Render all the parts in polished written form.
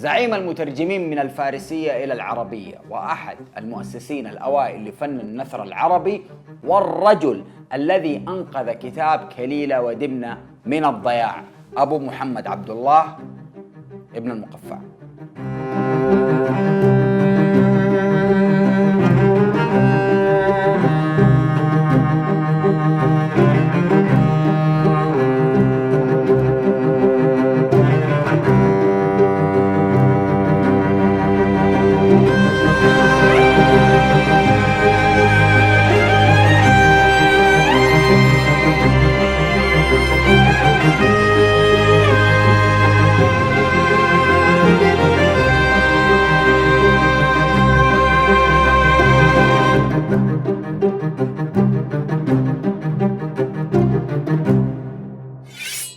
زعيم المترجمين من الفارسية إلى العربية، وأحد المؤسسين الأوائل لفن النثر العربي، والرجل الذي أنقذ كتاب كليلة ودمنة من الضياع، أبو محمد عبد الله ابن المقفع.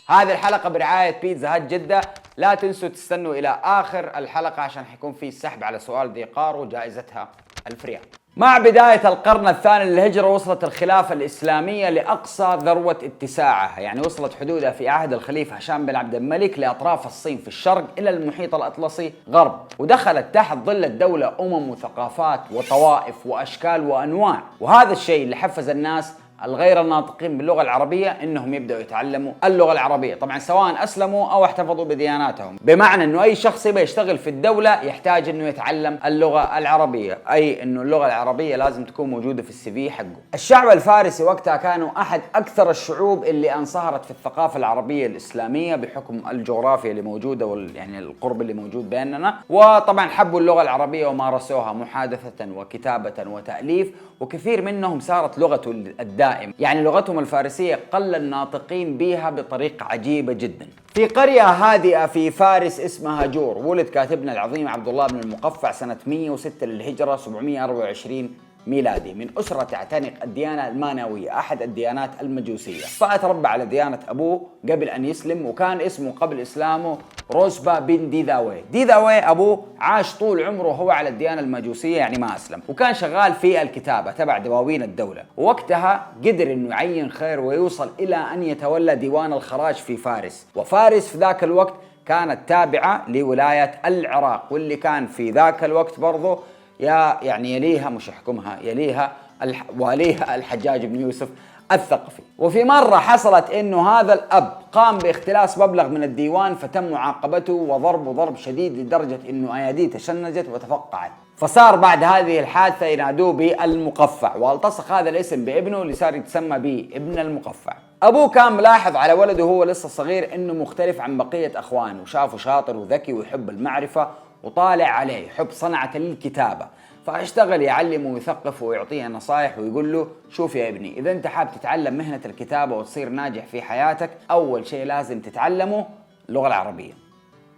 هذه الحلقة برعاية بيتزا هات جدة. لا تنسوا تستنوا إلى آخر الحلقة عشان حيكون في سحب على سؤال ذي قار وجائزتها 1000 ريال. مع بداية القرن الثاني للهجرة وصلت الخلافة الإسلامية لأقصى ذروة اتساعها، يعني وصلت حدودها في عهد الخليفة هشام بن عبد الملك لأطراف الصين في الشرق إلى المحيط الأطلسي غرب، ودخلت تحت ظل الدولة وثقافات وطوائف وأشكال وأنواع، وهذا الشيء اللي حفز الناس الغير الناطقين باللغة العربية انهم يبدأوا يتعلموا اللغة العربية، طبعا سواء اسلموا او احتفظوا بدياناتهم، بمعنى انه اي شخص يبغى يشتغل في الدولة يحتاج انه يتعلم اللغة العربية، اي انه اللغة العربية لازم تكون موجودة في السي في حقه. الشعب الفارسي وقتها كانوا احد اكثر الشعوب اللي انصهرت في الثقافة العربية الاسلامية بحكم الجغرافيا اللي موجودة يعني القرب اللي موجود بيننا، وطبعا حبوا اللغة العربية ومارسوها محادثة وكتابة وتأليف، وكثير منهم صارت لغته الدائم، يعني لغتهم الفارسية قل الناطقين بها بطريقة عجيبة جدا. في قرية هادئة في فارس اسمها جور ولد كاتبنا العظيم عبد الله بن المقفع سنة 106 للهجرة 724 ميلادي، من أسرة تعتنق الديانة المانوية، أحد الديانات المجوسية، فتربى على ديانة أبوه قبل أن يسلم، وكان اسمه قبل إسلامه روسبا بن ديداوي. ديداوي أبوه عاش طول عمره هو على الديانة المجوسية، يعني ما أسلم، وكان شغال في الكتابة تبع دواوين الدولة، ووقتها قدر إنه يعين خير ويوصل إلى أن يتولى ديوان الخراج في فارس، وفارس في ذاك الوقت كانت تابعة لولاية العراق، واللي كان في ذاك الوقت برضه يعني يليها مش يحكمها، يليها واليها الحجاج بن يوسف الثقفي. وفي مرة حصلت انه هذا الاب قام باختلاس مبلغ من الديوان، فتم معاقبته وضربه ضرب شديد لدرجة انه اياديه تشنجت وتفقعت، فصار بعد هذه الحادثة ينادوه بالمقفع، والتصق هذا الاسم بابنه اللي صار يتسمى به ابن المقفع. ابوه كان ملاحظ على ولده وهو لسه صغير انه مختلف عن بقية اخوانه، وشافه شاطر وذكي ويحب المعرفة وطالع عليه يحب صنعة الكتابة، فاشتغل يعلمه ويثقفه ويعطيه نصائح ويقول له شوف يا ابني، إذا أنت حاب تتعلم مهنة الكتابة وتصير ناجح في حياتك، أول شيء لازم تتعلمه اللغة العربية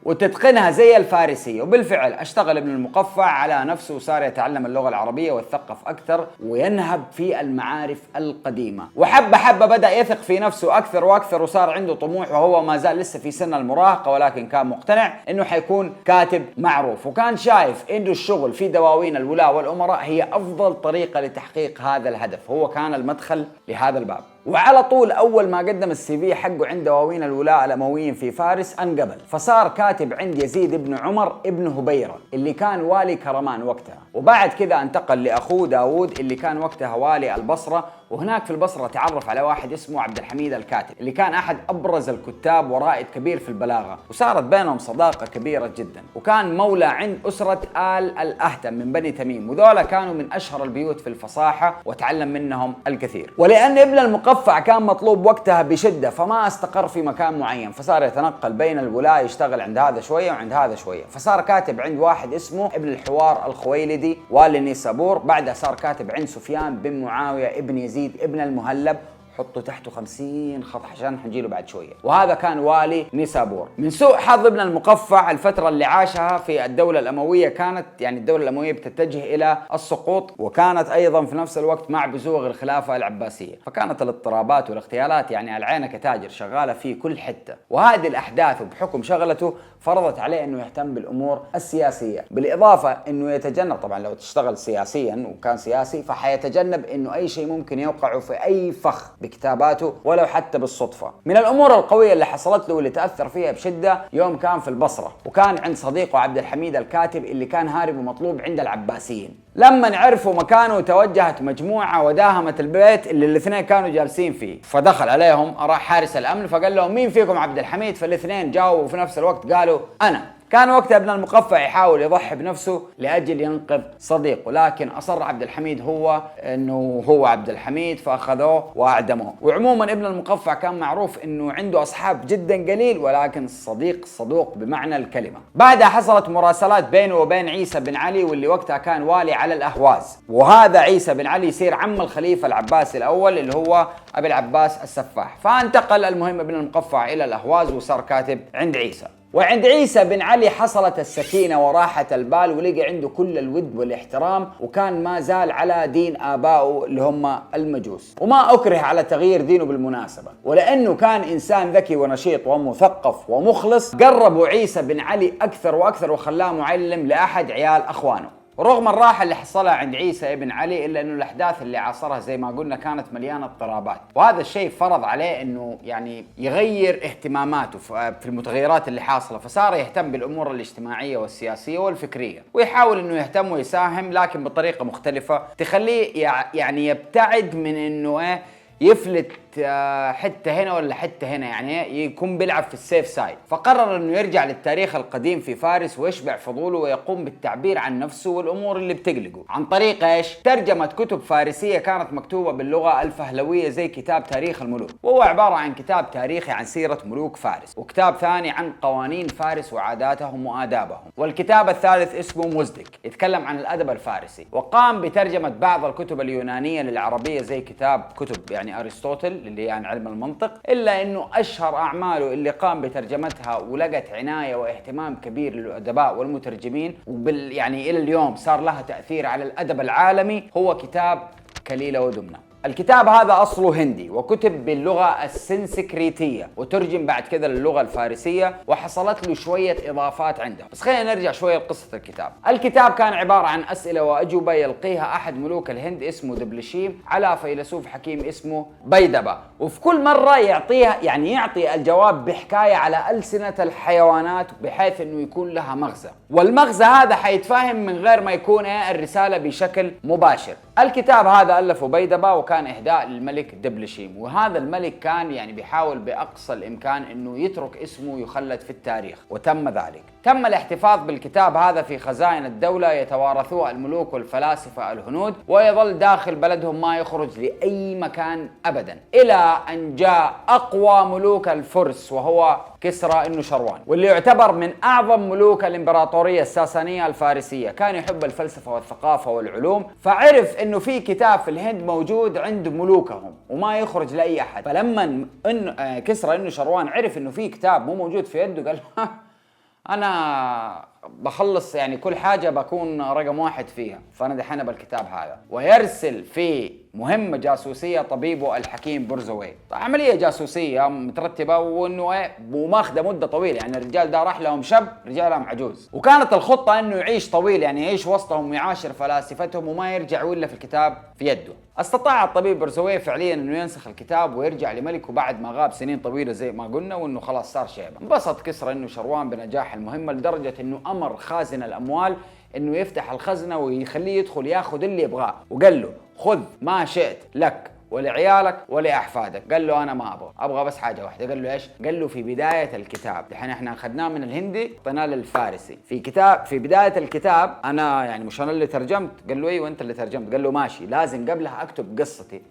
وتتقنها زي الفارسية. وبالفعل اشتغل ابن المقفع على نفسه وصار يتعلم اللغة العربية ويثقف أكثر وينهب في المعارف القديمة، وحبة بدأ يثق في نفسه أكثر وأكثر، وصار عنده طموح وهو ما زال لسه في سن المراهقة، ولكن كان مقتنع إنه حيكون كاتب معروف، وكان شايف إنه الشغل في دواوين الولاة والأمراء هي أفضل طريقة لتحقيق هذا الهدف، هو كان المدخل لهذا الباب. وعلى طول أول ما قدم السي في حقه عند دواوين الولاة الأمويين في فارس انقبل، فصار كاتب عند يزيد بن عمر ابن هبيرة اللي كان والي كرمان وقتها، وبعد كذا انتقل لأخوه داود اللي كان وقتها والي البصرة، وهناك في البصرة تعرف على واحد اسمه عبد الحميد الكاتب اللي كان أحد أبرز الكتاب ورائد كبير في البلاغة، وصارت بينهم صداقة كبيرة جدا، وكان مولى عند أسرة آل الأهتم من بني تميم، وذولا كانوا من أشهر البيوت في الفصاحة وتعلم منهم الكثير. ولأن ابن المقفع كان مطلوب وقتها بشدة فما استقر في مكان معين، فصار يتنقل بين الولاة، يشتغل عند هذا شوية وعند هذا شوية، فصار كاتب عند واحد اسمه ابن الحوار الخويلدي والي نيسابور، بعدها صار كاتب عند سفيان بن معاوية ابن يزيد ابن المهلب، حطوا تحته 50 خط عشان حنجيله بعد شوية، وهذا كان والي نيسابور. من سوء حظ ابن المقفع الفترة اللي عاشها في الدولة الأموية كانت يعني الدولة الأموية بتتجه إلى السقوط، وكانت أيضا في نفس الوقت مع بزوغ الخلافة العباسية، فكانت الاضطرابات والاغتيالات يعني العين كتاجر شغالة في كل حتة، وهذه الأحداث وبحكم شغلته فرضت عليه أنه يهتم بالأمور السياسية، بالإضافة أنه يتجنب، طبعا لو تشتغل سياسيا وكان سياسي فحيتجنب أنه أي شيء ممكن يوقعه في أي فخ بكتاباته ولو حتى بالصدفة. من الأمور القوية اللي حصلت له واللي تأثر فيها بشدة يوم كان في البصرة وكان عند صديقه عبد الحميد الكاتب اللي كان هارب ومطلوب عند العباسيين. لما عرفوا مكانه توجهت مجموعة وداهمت البيت اللي الاثنين كانوا جالسين فيه، فدخل عليهم راح حارس الأمن فقال لهم مين فيكم عبد الحميد؟ فالاثنين جاوبوا في نفس الوقت قالوا أنا. كان وقتها ابن المقفع يحاول يضحي بنفسه لأجل ينقذ صديقه، لكن أصر عبد الحميد إنه هو عبد الحميد فأخذوه وأعدموه. وعموما ابن المقفع كان معروف إنه عنده أصحاب جدا قليل ولكن صديق صدوق بمعنى الكلمة. بعدها حصلت مراسلات بينه وبين عيسى بن علي واللي وقتها كان والي على الأهواز، وهذا عيسى بن علي يصير عم الخليفة العباسي الأول اللي هو أبي العباس السفاح. فانتقل المهم ابن المقفع إلى الأهواز وصار كاتب عند عيسى. وعند عيسى بن علي حصلت السكينة وراحة البال ولقى عنده كل الود والاحترام، وكان ما زال على دين آبائه اللي هم المجوس، وما أكره على تغيير دينه بالمناسبة. ولأنه كان إنسان ذكي ونشيط ومثقف ومخلص قربوا عيسى بن علي أكثر وأكثر وخلاه معلم لأحد عيال أخوانه. رغم الراحة اللي حصلها عند عيسى ابن علي إلا أنه الأحداث اللي عاصرها زي ما قلنا كانت مليانة اضطرابات، وهذا الشيء فرض عليه أنه يعني يغير اهتماماته في المتغيرات اللي حاصلة، فصار يهتم بالأمور الاجتماعية والسياسية والفكرية، ويحاول أنه يهتم ويساهم لكن بطريقة مختلفة تخليه يعني يبتعد من أنه يفلت حتة هنا ولا حتة هنا، يعني يكون بيلعب في السيف سايد. فقرر انه يرجع للتاريخ القديم في فارس ويشبع فضوله ويقوم بالتعبير عن نفسه والامور اللي بتقلقه عن طريق ايش؟ ترجمة كتب فارسية كانت مكتوبة باللغة الفهلوية زي كتاب تاريخ الملوك، وهو عبارة عن كتاب تاريخي عن سيرة ملوك فارس، وكتاب ثاني عن قوانين فارس وعاداتهم وآدابهم، والكتاب الثالث اسمه مزدك يتكلم عن الأدب الفارسي. وقام بترجمة بعض الكتب اليونانية للعربية زي كتب يعني أرسطوطل اللي عن علم المنطق، إلا أنه أشهر أعماله اللي قام بترجمتها ولقت عناية واهتمام كبير للأدباء والمترجمين يعني إلى اليوم صار لها تأثير على الأدب العالمي هو كتاب كليلة ودمنة. الكتاب هذا أصله هندي وكتب باللغة السنسكريتية وترجم بعد كذا للغة الفارسية وحصلت له شوية إضافات عنده. بس خلينا نرجع شوية لقصة الكتاب. الكتاب كان عبارة عن أسئلة وأجوبة يلقيها أحد ملوك الهند اسمه دبلشيم على فيلسوف حكيم اسمه بيدبا، وفي كل مرة يعطي الجواب بحكاية على ألسنة الحيوانات بحيث أنه يكون لها مغزى، والمغزى هذا حيتفهم من غير ما يكون الرسالة بشكل مباشر. الكتاب هذا ألفه بيدبا وكان إهداء للملك دبلشيم، وهذا الملك كان يعني بيحاول بأقصى الإمكان أنه يترك اسمه يخلد في التاريخ، وتم ذلك. تم الاحتفاظ بالكتاب هذا في خزائن الدولة يتوارثوه الملوك والفلاسفة الهنود، ويظل داخل بلدهم ما يخرج لأي مكان أبدا، إلى أن جاء أقوى ملوك الفرس وهو كسرى النوشروان، واللي يعتبر من أعظم ملوك الإمبراطورية الساسانية الفارسية. كان يحب الفلسفة والثقافة والعلوم، فعرف إنه في كتاب في الهند موجود عند ملوكهم وما يخرج لأي أحد. فلما كسرى النوشروان عرف إنه في كتاب مو موجود في يده قال أنا بخلص يعني كل حاجة بكون رقم واحد فيها، فأنا دحين بالكتاب هذا. ويرسل في مهمة جاسوسية طبيبه الحكيم برزوي، عملية جاسوسية مترتبة وإنه وماخذة مدة طويلة، يعني الرجال ده راح لهم شاب رجالهم عجوز، وكانت الخطة إنه يعيش طويل يعني يعيش وسطهم ويعاشر فلاسفتهم وما يرجع إلا في الكتاب في يده. استطاع الطبيب برزوي فعليا إنه ينسخ الكتاب ويرجع لملكه بعد ما غاب سنين طويلة زي ما قلنا، وإنه خلاص صار شيبة. انبسط كسرى النوشروان بنجاح المهمة لدرجة إنه أمر خازن الأموال إنه يفتح الخزنة ويخليه يدخل ياخذ اللي يبغاه، وقال له خذ ما شئت لك ولعيالك ولأحفادك. قال له أنا ما أبغى بس حاجة واحدة. قال له إيش؟ قال له في بداية الكتاب، دحين إحنا أخذناه من الهندي طيناه للفارسي، في بداية الكتاب أنا يعني مش أنا اللي ترجمت. قال له أيوة أنت اللي ترجمت. قال له ماشي، لازم قبلها أكتب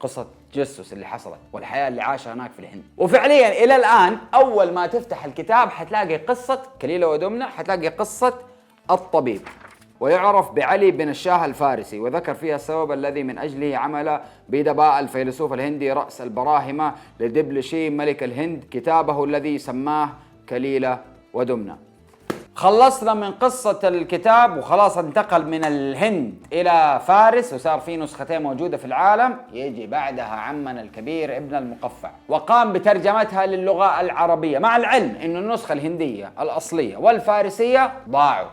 قصة جسوس اللي حصلت والحياة اللي عاشها هناك في الهند. وفعليا إلى الآن أول ما تفتح الكتاب حتلاقي قصة كليلة ودمنة، حتلاقي قصة الطبيب، ويعرف بعلي بن الشاه الفارسي، وذكر فيها السبب الذي من أجله عمل بيدبا الفيلسوف الهندي رأس البراهمة لدبلشيم ملك الهند كتابه الذي سماه كليلة ودمنة. خلصنا من قصة الكتاب وخلاص انتقل من الهند إلى فارس وصار في نسختين موجودة في العالم. يجي بعدها عمنا الكبير ابن المقفع وقام بترجمتها للغة العربية، مع العلم إنه النسخة الهندية الأصلية والفارسية ضاعوا،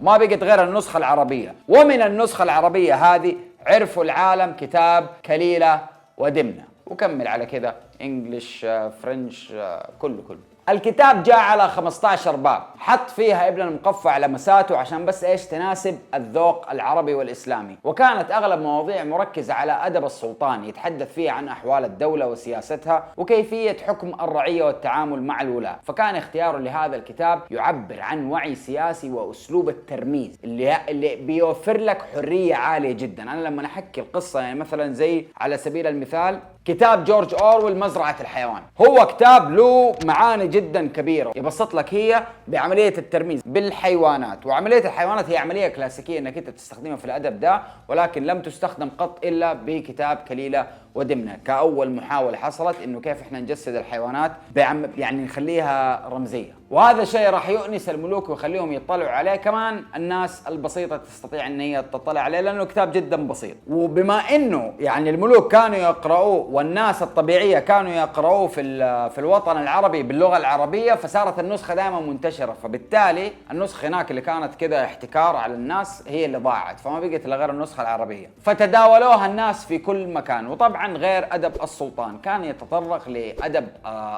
ما بقت غير النسخة العربية. ومن النسخة العربية هذه عرفوا العالم كتاب كليلة ودمنة. وكمل على كذا انجلش، فرنش، كله. الكتاب جاء على 15 باب، حط فيها ابن المقفع لمساته عشان بس ايش تناسب الذوق العربي والاسلامي، وكانت اغلب مواضيع مركزة على ادب السلطان، يتحدث فيها عن احوال الدولة وسياستها وكيفية حكم الرعية والتعامل مع الولاة. فكان اختياره لهذا الكتاب يعبر عن وعي سياسي واسلوب الترميز اللي بيوفر لك حرية عالية جدا. انا لما احكي القصة يعني مثلا زي على سبيل المثال كتاب جورج أورويل مزرعة الحيوان، هو كتاب له معاني جدا كبيرة، يبسط لك هي بعملية الترميز بالحيوانات، وعملية الحيوانات هي عملية كلاسيكية انك انت تستخدمها في الادب ده، ولكن لم تستخدم قط الا بكتاب كليلة ودمنة كأول محاولة حصلت انه كيف احنا نجسد الحيوانات يعني نخليها رمزية. وهذا شيء راح يؤنس الملوك ويخليهم يطلعوا عليه، كمان الناس البسيطة تستطيع ان هي تطلع عليه لانه كتاب جدا بسيط. وبما انه يعني الملوك كانوا يقرؤوه والناس الطبيعية كانوا يقرؤوه في الوطن العربي باللغة العربية، فصارت النسخة دائما منتشرة، فبالتالي النسخة هناك اللي كانت كده احتكار على الناس هي اللي ضاعت، فما بقت الا غير النسخة العربية، فتداولوها الناس في كل مكان. وطبعا غير ادب السلطان كان يتطرق لادب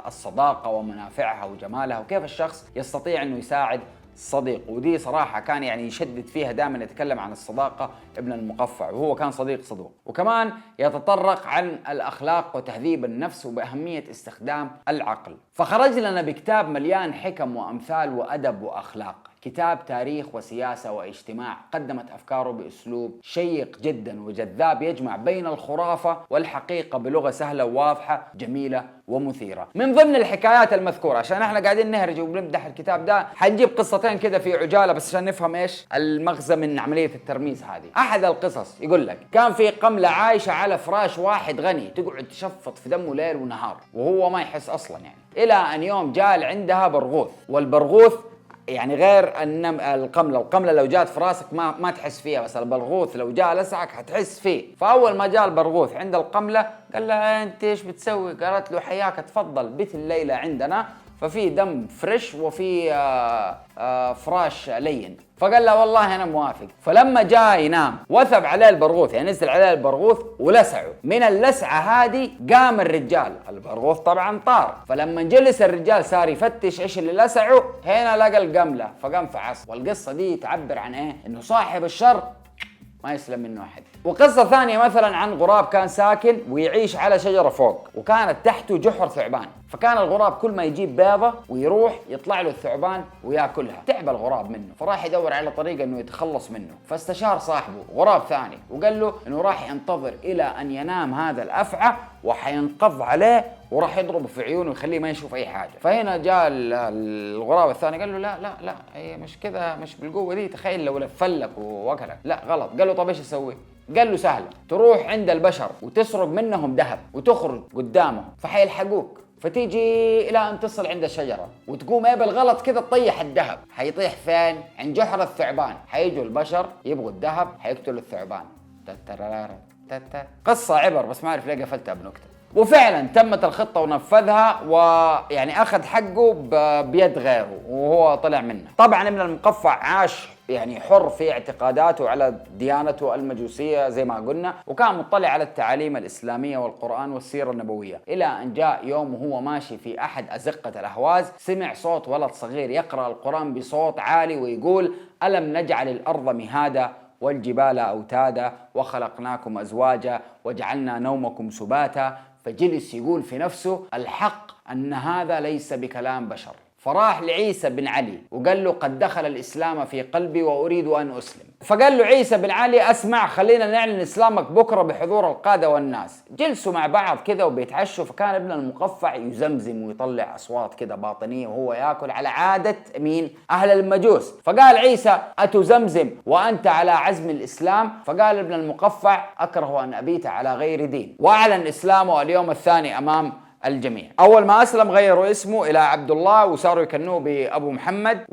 الصداقة ومنافعها وجمالها وكيف الشخص يستطيع انه يساعد صديق، ودي صراحة كان يعني يشدد فيها دائما، يتكلم عن الصداقة ابن المقفع وهو كان صديق صدوق. وكمان يتطرق عن الأخلاق وتهذيب النفس وبأهمية استخدام العقل. فخرج لنا بكتاب مليان حكم وأمثال وأدب وأخلاق، كتاب تاريخ وسياسة واجتماع، قدمت أفكاره بأسلوب شيق جدا وجذاب يجمع بين الخرافة والحقيقة بلغة سهلة وواضحة جميلة ومثيرة. من ضمن الحكايات المذكورة، عشان احنا قاعدين نهرج وبنمدح الكتاب ده، حنجيب قصتين كده في عجالة بس عشان نفهم ايش المغزى من عملية الترميز هذه. أحد القصص يقول لك كان في قملة عايشة على فراش واحد غني تقعد تشفط في دمه ليل ونهار وهو ما يحس أصلا يعني، إلى أن يوم جاء عندها برغوث، والبرغوث يعني غير القملة لو جات في راسك ما تحس فيها، بس البرغوث لو جاء لسعك هتحس فيه. فأول ما جاء البرغوث عند القملة قال لها أنت إيش بتسوي؟ قالت له حياك تفضل بيت الليلة عندنا، ففي دم فريش وفي فراش لين. فقال له والله أنا موافق. فلما جاء ينام وثب عليه البرغوث، يعني نزل عليه البرغوث ولسعه. من اللسعة هذه قام الرجال، البرغوث طبعا طار. فلما جلس الرجال صار يفتش إيش اللي لسعه، هنا لقى القملة فقام فعص. والقصة دي تعبر عن إيه؟ إنه صاحب الشر ما يسلم منه أحد. وقصة ثانية مثلا عن غراب كان ساكن ويعيش على شجرة فوق، وكانت تحته جحر ثعبان. فكان الغراب كل ما يجيب بيضة ويروح يطلع له الثعبان وياكلها، تعب الغراب منه، فراح يدور على طريقة انه يتخلص منه. فاستشار صاحبه غراب ثاني وقال له انه راح ينتظر الى ان ينام هذا الافعى وحينقض عليه وراح يضربه في عيونه ويخليه ما يشوف اي حاجة. فهنا جاء الغراب الثاني قال له لا لا لا، هي مش كذا، مش بالقوة دي، تخيل لو لفلك ووكلك. لا غلط. قال له طب ايش اسوي؟ قال له سهلة، تروح عند البشر وتسرق منهم ذهب وتخرج قدامهم فحيلحقوك، فتيجي الى ان تصل عند الشجره وتقوم ايه بالغلط كذا تطيح الذهب. حيطيح فين؟ عند جحر الثعبان. حيجوا البشر يبغوا الذهب، حيقتلوا الثعبان. قصه عبر، بس ما اعرف ليه قفلتها بنكته. وفعلا تمت الخطة ونفذها، ويعني أخذ حقه بيد غيره وهو طلع منه. طبعا ابن المقفع عاش يعني حر في اعتقاداته على ديانته المجوسية زي ما قلنا، وكان مطلع على التعاليم الإسلامية والقرآن والسيرة النبوية، إلى أن جاء يوم وهو ماشي في أحد أزقة الأهواز سمع صوت ولد صغير يقرأ القرآن بصوت عالي ويقول: ألم نجعل الأرض مهادا والجبال أوتادا وخلقناكم أزواجا وجعلنا نومكم سباتا. فجلس يقول في نفسه الحق أن هذا ليس بكلام بشر. فراح لعيسى بن علي وقال له: قد دخل الإسلام في قلبي وأريد أن أسلم. فقال له عيسى بن علي: أسمع، خلينا نعلن إسلامك بكرة بحضور القادة والناس. جلسوا مع بعض كذا وبيتعشوا، فكان ابن المقفع يزمزم ويطلع أصوات كذا باطنية وهو يأكل على عادة مين؟ أهل المجوس. فقال عيسى: أتزمزم وأنت على عزم الإسلام؟ فقال ابن المقفع: أكره أن أبيت على غير دين. وأعلن إسلامه اليوم الثاني أمام الجميع. أول ما أسلم غيروا اسمه إلى عبد الله وصاروا يكنوه بأبو محمد،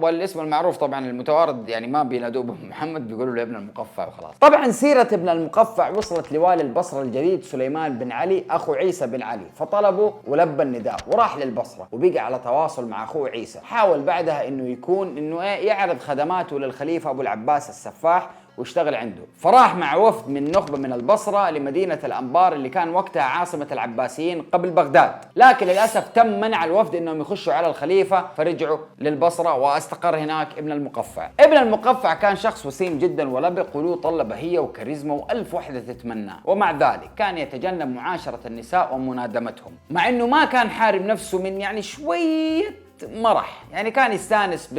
والاسم المعروف طبعا المتوارد يعني ما بينادوه بأبو محمد، بيقولوا له ابن المقفع وخلاص. طبعا سيرة ابن المقفع وصلت لوالي البصرة الجديد سليمان بن علي أخو عيسى بن علي، فطلبه ولبى النداء وراح للبصرة وبقى على تواصل مع أخوه عيسى. حاول بعدها إنه يعرض خدماته للخليفة أبو العباس السفاح، واشتغل عنده. فراح مع وفد من نخبة من البصرة لمدينة الأنبار اللي كان وقتها عاصمة العباسيين قبل بغداد، لكن للأسف تم منع الوفد انهم يخشوا على الخليفة، فرجعوا للبصرة واستقر هناك ابن المقفع. ابن المقفع كان شخص وسيم جدا ولبق وله طلة بهية وكاريزما وألف وحدة تتمناه، ومع ذلك كان يتجنب معاشرة النساء ومنادمتهم، مع انه ما كان حارم نفسه من يعني شوية مرح، يعني كان يستانس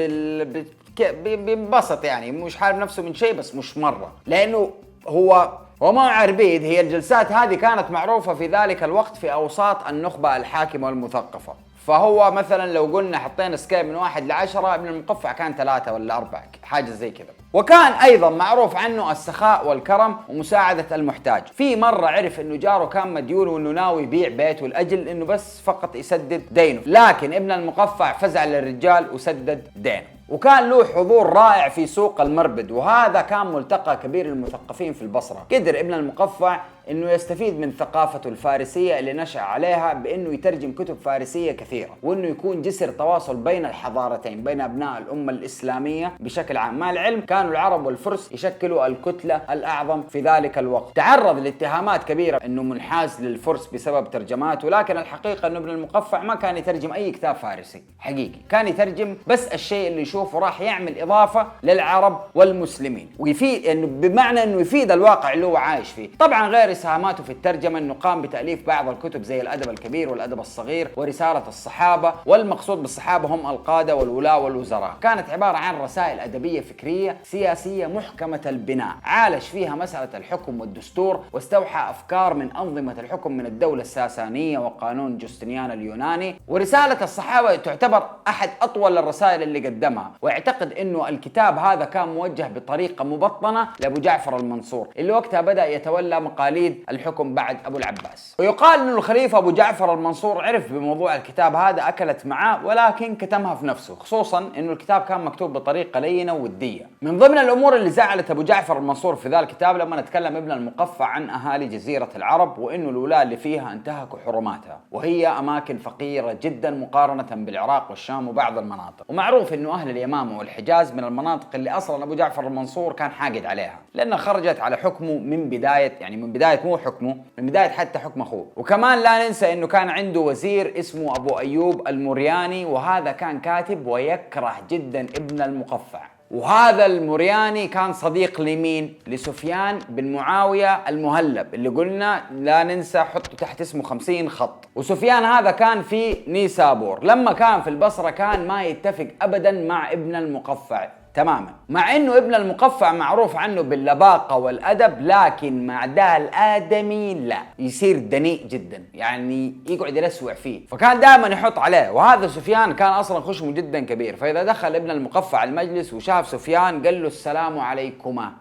بينبسط، يعني مش حارم نفسه من شيء بس مش مرة، لأنه هو ما عربيد. هي الجلسات هذه كانت معروفة في ذلك الوقت في أوساط النخبة الحاكمة والمثقفة. فهو مثلا لو قلنا حطينا سكيل من 1 ل10، ابن المقفع كان 3 ولا 4 حاجة زي كذا. وكان أيضا معروف عنه السخاء والكرم ومساعدة المحتاج. في مرة عرف إنه جاره كان مديون وإنه ناوي يبيع بيته لأجل إنه بس فقط يسدد دينه، لكن ابن المقفع فزع للرجال وسدد دينه. وكان له حضور رائع في سوق المربد، وهذا كان ملتقى كبير المثقفين في البصرة. قدر ابن المقفع انه يستفيد من ثقافته الفارسية اللي نشأ عليها بانه يترجم كتب فارسية كثيرة، وانه يكون جسر تواصل بين الحضارتين، بين ابناء الامة الاسلامية بشكل عام. مع العلم كانوا العرب والفرس يشكلوا الكتلة الاعظم في ذلك الوقت. تعرض لاتهامات كبيرة انه منحاز للفرس بسبب ترجماته، لكن الحقيقة انه ابن المقفع ما كان يترجم اي كتاب فارسي حقيقي، كان يترجم بس الشيء اللي يشوفه راح يعمل اضافة للعرب والمسلمين، ويفيد انه بمعنى انه يفيد الواقع اللي هو عايش فيه. طبعا غير اسهاماته في الترجمة انه قام بتأليف بعض الكتب زي الادب الكبير والادب الصغير ورسالة الصحابة، والمقصود بالصحابة هم القادة والولاة والوزراء. كانت عبارة عن رسائل ادبية فكرية سياسية محكمة البناء، عالج فيها مسألة الحكم والدستور، واستوحى افكار من انظمة الحكم من الدولة الساسانية وقانون جوستنيان اليوناني. ورسالة الصحابة تعتبر احد اطول الرسائل اللي قدمها، واعتقد انه الكتاب هذا كان موجه بطريقة مبطنة لابو جعفر المنصور اللي وقتها بدأ يتولى مقاليد الحكم بعد ابو العباس. ويقال انه الخليفة ابو جعفر المنصور عرف بموضوع الكتاب هذا، اكلت معاه ولكن كتمها في نفسه، خصوصا انه الكتاب كان مكتوب بطريقة لينة وودية. من ضمن الامور اللي زعلت ابو جعفر المنصور في ذا الكتاب لما نتكلم ابن المقفع عن اهالي جزيرة العرب، وانه الولاة اللي فيها انتهكوا حرماتها، وهي اماكن فقيرة جدا مقارنة بالعراق والشام وبعض المناطق. ومعروف انه اهل اليمامة والحجاز من المناطق اللي اصلا ابو جعفر المنصور كان حاقد عليها، لانها خرجت على حكمه من بداية، يعني من بداية مو حكمه، من بداية حتى حكم اخوه. وكمان لا ننسى انه كان عنده وزير اسمه ابو ايوب المرياني، وهذا كان كاتب ويكره جدا ابن المقفع. وهذا المرياني كان صديق لمين؟ لسفيان بن معاوية المهلب اللي قلنا لا ننسى حطوا تحت اسمه 50 خط. وسفيان هذا كان في نيسابور، لما كان في البصرة كان ما يتفق ابدا مع ابن المقفع تماما، مع انه ابن المقفع معروف عنه باللباقة والادب، لكن مع ده الادمي لا، يصير دنيء جدا، يعني يقعد يلسوع فيه، فكان دائما يحط عليه. وهذا سفيان كان اصلا خشمه جدا كبير، فاذا دخل ابن المقفع المجلس وشاف سفيان قال له السلام عليكما.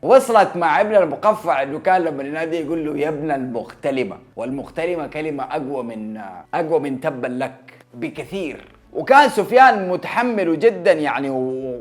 وصلت مع ابن المقفع انه كان لما ينادي يقول له يا ابن المختلمة، والمختلمة كلمة اقوى من تبا لك بكثير. وكان سفيان متحمل جدا يعني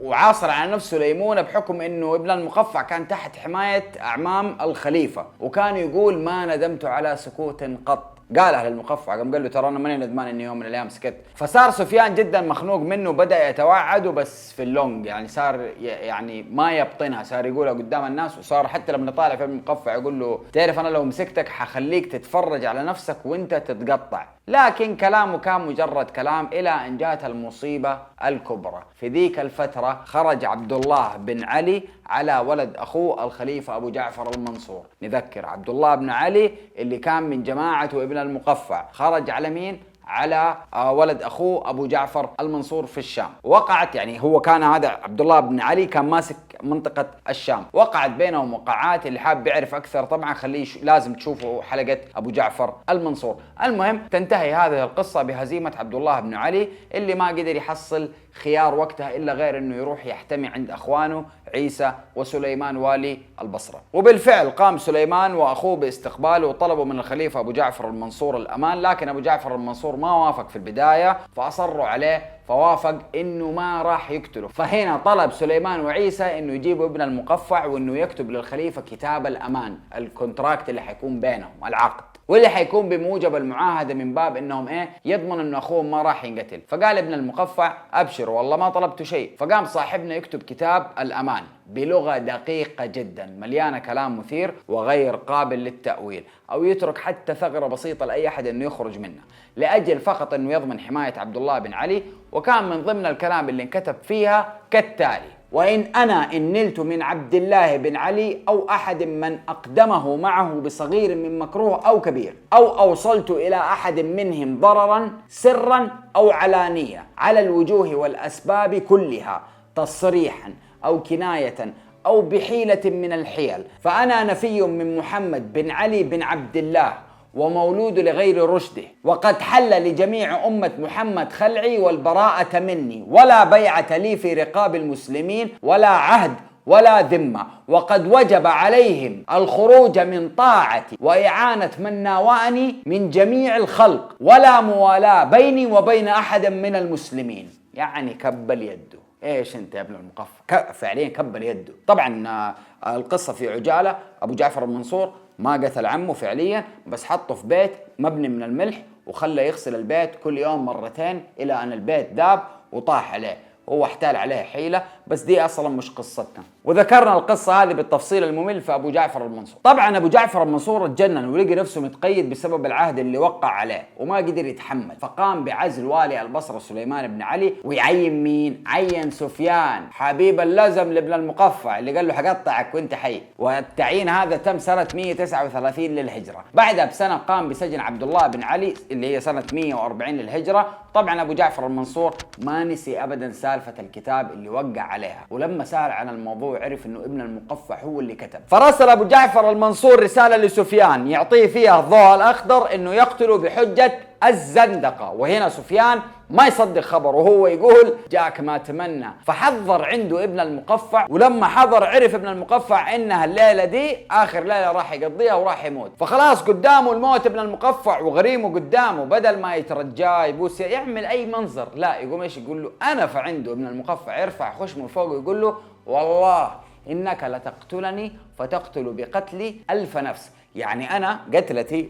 وعاصر على نفسه ليمونة، بحكم انه ابن المقفع كان تحت حماية اعمام الخليفة، وكان يقول ما ندمت على سكوت قط. قالها للمقفع، قام قال له ترى انا ماني ندمان اني يوم من الايام سكت. فصار سفيان جدا مخنوق منه، بدا يتوعده بس في اللونج، يعني صار يعني ما يبطنها، صار يقولها قدام الناس، وصار حتى لما طالع في المقفع يقول له تعرف انا لو مسكتك حخليك تتفرج على نفسك وانت تتقطع. لكن كلامه كان مجرد كلام، الى ان جاءت المصيبة الكبرى. في ذيك الفترة خرج عبد الله بن علي على ولد اخوه الخليفة ابو جعفر المنصور. نذكر عبد الله بن علي اللي كان من جماعته ابن المقفع، خرج على مين؟ على ولد اخوه ابو جعفر المنصور في الشام. وقعت، يعني هو كان هذا عبد الله بن علي كان ماسك منطقة الشام، وقعت بينهم وقعات. اللي حاب يعرف اكثر طبعا خليه لازم تشوفوا حلقة ابو جعفر المنصور. المهم تنتهي هذه القصة بهزيمة عبد الله بن علي اللي ما قدر يحصل خيار وقتها الا غير انه يروح يحتمي عند اخوانه عيسى وسليمان والي البصرة. وبالفعل قام سليمان واخوه باستقباله، وطلبوا من الخليفة ابو جعفر المنصور الامان، لكن ابو جعفر المنصور ما وافق في البداية، فاصروا عليه فوافق انه ما راح يقتله. فهنا طلب سليمان وعيسى انه يجيبوا ابن المقفع وانه يكتب للخليفة كتاب الامان، الكونتراكت اللي حيكون بينهم، العقد. واللي حيكون بموجب المعاهدة من باب انهم يضمن انه اخوهم ما راح ينقتل. فقال ابن المقفع ابشر والله ما طلبت شيء. فقام صاحبنا يكتب كتاب الأمان بلغة دقيقة جدا مليانة كلام مثير وغير قابل للتأويل، او يترك حتى ثغرة بسيطة لأي احد انه يخرج منها، لأجل فقط انه يضمن حماية عبد الله بن علي. وكان من ضمن الكلام اللي انكتب فيها كالتالي: وإن أنا إن نلت من عبد الله بن علي أو أحد من أقدمه معه بصغير من مكروه أو كبير، أو أوصلت إلى أحد منهم ضررا سرا أو علانية على الوجوه والأسباب كلها تصريحا أو كناية أو بحيلة من الحيل، فأنا نفي من محمد بن علي بن عبد الله ومولود لغير رشده، وقد حل لجميع أمة محمد خلعي والبراءة مني، ولا بيعة لي في رقاب المسلمين ولا عهد ولا ذمة، وقد وجب عليهم الخروج من طاعتي وإعانة من ناوأني من جميع الخلق، ولا موالاة بيني وبين أحد من المسلمين. يعني كبل يده. ايش انت يا ابن المقفع؟ فعليا كبل يده. طبعا القصة في عجالة: ابو جعفر المنصور ما قتل عمه فعليا، بس حطه في بيت مبني من الملح وخلى يغسل البيت كل يوم مرتين الى ان البيت ذاب وطاح عليه. هو احتال عليه حيلة، بس دي اصلا مش قصتنا. وذكرنا القصة هذه بالتفصيل الممل في ابو جعفر المنصور. طبعا ابو جعفر المنصور اتجنن ولقي نفسه متقيد بسبب العهد اللي وقع عليه وما قدر يتحمل، فقام بعزل والي البصرة سليمان بن علي ويعين مين؟ عين سفيان حبيب اللزم لابن المقفع اللي قال له حقطعك وانت حي. والتعيين هذا تم سنة 139 للهجرة. بعدها بسنة قام بسجن عبد الله بن علي اللي هي سنة 140 للهجرة. طبعا ابو جعفر المنصور ما نسي ابدا سالفة الكتاب اللي وقع عليها، ولما سأل عن الموضوع عرف انه ابن المقفع هو اللي كتب. فرسل ابو جعفر المنصور رسالة لسفيان يعطيه فيها الضوء الاخضر انه يقتله بحجة الزندقة. وهنا سفيان ما يصدق خبر وهو يقول جاءك ما تمنى، فحضر عنده ابن المقفع. ولما حضر عرف ابن المقفع انها الليلة دي اخر ليلة راح يقضيها وراح يموت. فخلاص قدامه الموت ابن المقفع وغريمه قدامه، بدل ما يترجاه يبوس يعمل اي منظر، لا يقوم ايش يقول له؟ انا. فعنده ابن المقفع يرفع خشمه فوق ويقول له والله انك لتقتلني فتقتل بقتلي 1000 نفس. يعني أنا قتلتي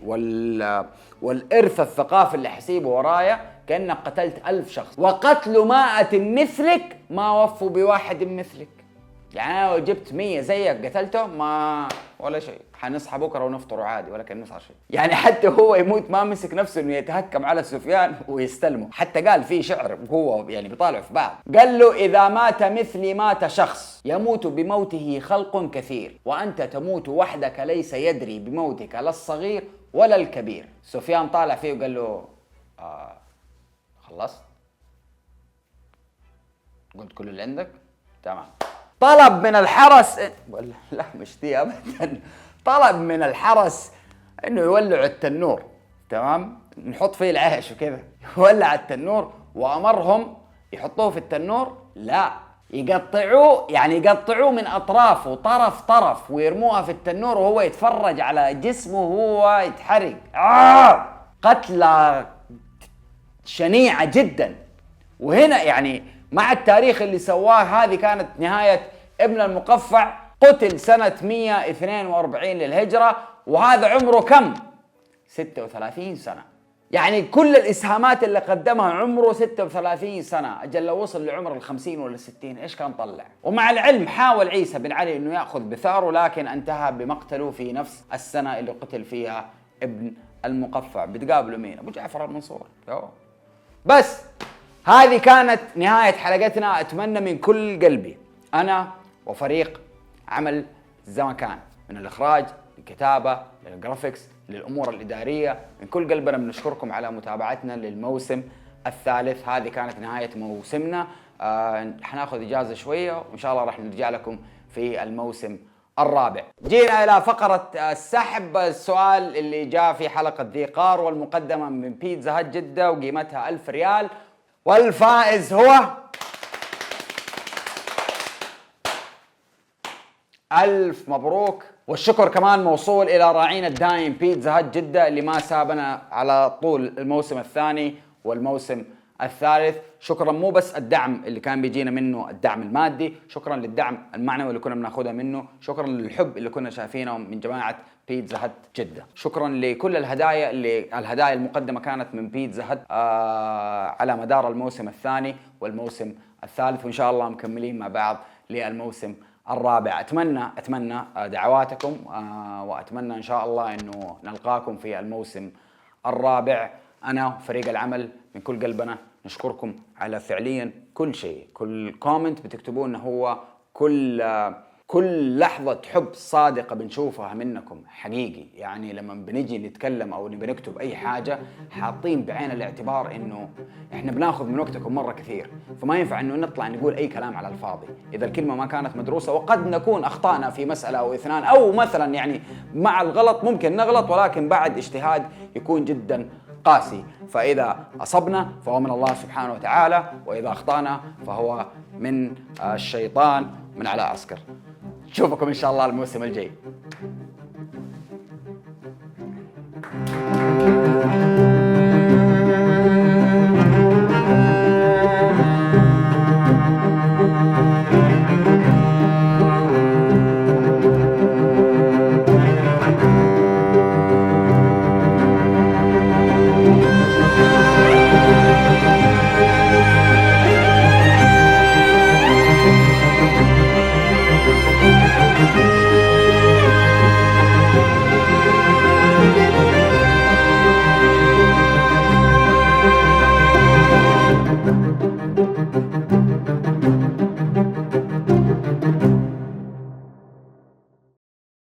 والإرث الثقافي اللي حسيبه ورايا كأنك قتلت 1000 شخص، وقتل 100 مثلك ما وفوا بواحد مثلك. يعني أنا لو جبت 100 زيك قتلته ما ولا شيء، حنصحى بكرة ونفطروا عادي ولا كان نصحى شيء. يعني حتى هو يموت ما مسك نفسه إنه يتهكم على سفيان ويستلمه. حتى قال فيه شعر وهو يعني بيطالع في بعض، قال له إذا مات مثلي مات شخص يموت بموته خلق كثير، وأنت تموت وحدك ليس يدري بموتك لا الصغير ولا الكبير. سفيان طالع فيه وقال له خلصت؟ قلت كل اللي عندك؟ تمام. طلب من الحرس ولا لا مش دي ابدا، طلب من الحرس انه يولعوا التنور، تمام، نحط فيه العيش وكذا. يولع التنور وامرهم يحطوه في التنور، لا يقطعوه، يعني يقطعوه من اطرافه طرف طرف ويرموها في التنور وهو يتفرج على جسمه وهو يتحرق. قتلة شنيعة جدا. وهنا يعني مع التاريخ اللي سواه هذه كانت نهاية ابن المقفع. قتل سنة 142 للهجرة وهذا عمره كم؟ 36 سنة. يعني كل الإسهامات اللي قدمها عمره 36 سنة. أجل لو وصل لعمر 50 ولا 60 إيش كان طلع؟ ومع العلم حاول عيسى بن علي أنه يأخذ بثاره، لكن انتهى بمقتله في نفس السنة اللي قتل فيها ابن المقفع. بتقابلوا مين؟ أبو جعفر المنصور. بس هذه كانت نهاية حلقتنا. أتمنى من كل قلبي أنا وفريق عمل زمكان من الإخراج للكتابة للجرافيكس للأمور الإدارية، من كل قلبنا بنشكركم على متابعتنا للموسم الثالث. هذه كانت نهاية موسمنا. حناخذ إجازة شوية وإن شاء الله راح نرجع لكم في الموسم الرابع. جينا إلى فقرة السحب، السؤال اللي جاء في حلقة ذي قار والمقدمة من بيتزا هات جدة وقيمتها 1000 ريال، والفائز هو 1000 مبروك. والشكر كمان موصول إلى راعينا الدائم بيتزا هات جدة اللي ما سابنا على طول الموسم الثاني والموسم الثالث. شكرا مو بس الدعم اللي كان بيجينا منه الدعم المادي، شكرا للدعم المعنوي اللي كنا بناخذها منه، شكرا للحب اللي كنا شايفينه من جماعة بيتزا هت جدة. شكرا لكل الهدايا الهدايا المقدمة كانت من بيتزا هت على مدار الموسم الثاني والموسم الثالث، وإن شاء الله مكملين مع بعض للموسم الرابع. أتمنى دعواتكم، وأتمنى إن شاء الله أنه نلقاكم في الموسم الرابع. أنا وفريق العمل من كل قلبنا نشكركم على فعليا كل شيء، كل كومنت بتكتبونه، هو كل لحظة حب صادقة بنشوفها منكم حقيقي. يعني لما بنجي نتكلم أو بنكتب أي حاجة حاطين بعين الاعتبار إنه إحنا بناخذ من وقتكم مرة كثير، فما ينفع إنه نطلع نقول أي كلام على الفاضي إذا الكلمة ما كانت مدروسة. وقد نكون أخطأنا في مسألة أو اثنان، أو مثلا يعني مع الغلط ممكن نغلط، ولكن بعد اجتهاد يكون جدا قاسي. فإذا أصبنا فهو من الله سبحانه وتعالى، وإذا أخطأنا فهو من الشيطان من على عسكر. نشوفكم إن شاء الله الموسم الجاي.